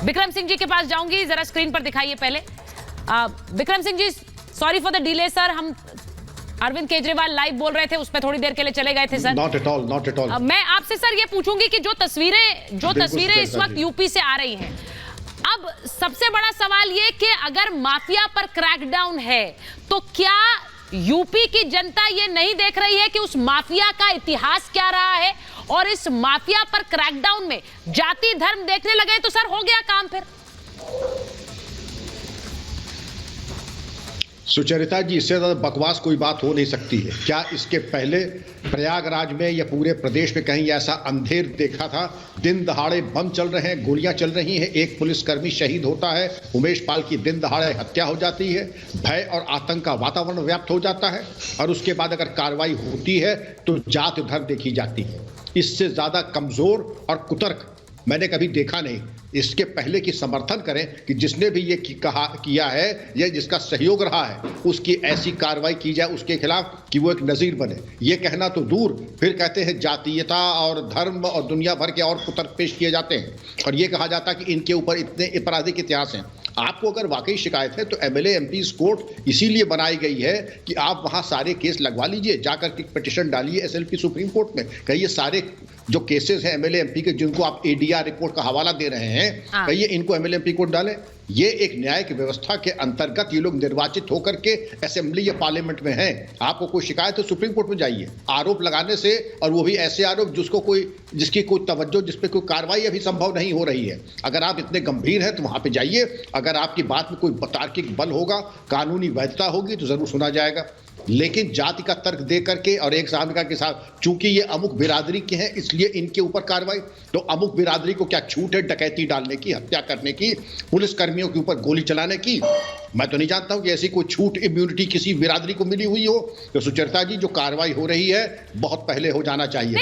विक्रम सिंह जी के पास जाऊंगी, जरा स्क्रीन पर दिखाइए पहले। Vikram Singh ji, sorry for the delay sir, हम अरविंद केजरीवाल लाइव बोल रहे थे, उस पर थोड़ी देर के लिए चले गए थे sir. Not at all, not at all. मैं आपसे सर ये पूछूंगी कि जो तस्वीरें इस वक्त यूपी से आ रही हैं, अब सबसे बड़ा सवाल ये कि अगर माफिया पर क्रैकडाउन है तो क्या यूपी की जनता ये नहीं देख रही है कि उस माफिया का इतिहास क्या रहा है, और इस माफिया पर क्रैकडाउन में जाति धर्म देखने लगे तो सर हो गया काम फिर। सुचरिता जी, इससे ज्यादा बकवास कोई बात हो नहीं सकती है। क्या इसके पहले प्रयागराज में या पूरे प्रदेश में कहीं ऐसा अंधेर देखा था? दिन दहाड़े बम चल रहे हैं, गोलियां चल रही हैं, एक पुलिसकर्मी शहीद होता है, उमेश पाल की दिन दहाड़े हत्या हो जाती है, भय और आतंक का वातावरण व्याप्त हो जाता है, और उसके बाद अगर कार्रवाई होती है तो जात धर्म देखी जाती है। इससे ज्यादा कमजोर और कुतर्क मैंने कभी देखा नहीं। इसके पहले की समर्थन करें कि जिसने भी ये किया है या जिसका सहयोग रहा है, उसकी ऐसी कार्रवाई की जाए उसके खिलाफ कि वो एक नज़ीर बने। ये कहना तो दूर, फिर कहते हैं जातीयता और धर्म और दुनिया भर के और कुतर्क पेश किए जाते हैं, और ये कहा जाता है कि इनके ऊपर इतने आपराधिक इतिहास हैं। आपको अगर वाकई शिकायत है तो एमएलए एमपीज कोर्ट इसीलिए बनाई गई है कि आप वहां सारे केस लगवा लीजिए, जाकर के पिटीशन डालिए एसएलपी सुप्रीम कोर्ट में, कहिए सारे जो केसेस हैं एमएलए एमपी के जिनको आप एडीआर रिपोर्ट का हवाला दे रहे हैं, कहिए इनको एमएलए एमपी कोर्ट डालें। ये एक न्यायिक व्यवस्था के अंतर्गत ये लोग निर्वाचित होकर के असेंबली या पार्लियामेंट में हैं। आपको कोई शिकायत है सुप्रीम कोर्ट में जाइए। आरोप लगाने से, और वो भी ऐसे आरोप जिसकी कोई तवज्जो, जिस पे कोई कार्रवाई अभी संभव नहीं हो रही है, अगर आप इतने गंभीर हैं तो वहां पे जाइए। अगर आपकी बात में कोई तार्किक बल होगा, कानूनी वैधता होगी तो जरूर सुना जाएगा। लेकिन जाति का तर्क दे करके और एक सामने के साथ, चूंकि ये अमुक बिरादरी के हैं इसलिए इनके ऊपर कार्रवाई, तो अमुक बिरादरी को क्या छूट है डकैती डालने की, हत्या करने की, पुलिस कर्मियों के ऊपर गोली चलाने की? मैं तो नहीं जानता हूं कि ऐसी कोई छूट, इम्यूनिटी किसी बिरादरी को मिली हुई हो। तो सुचरिता जी, जो कार्रवाई हो रही है बहुत पहले हो जाना चाहिए।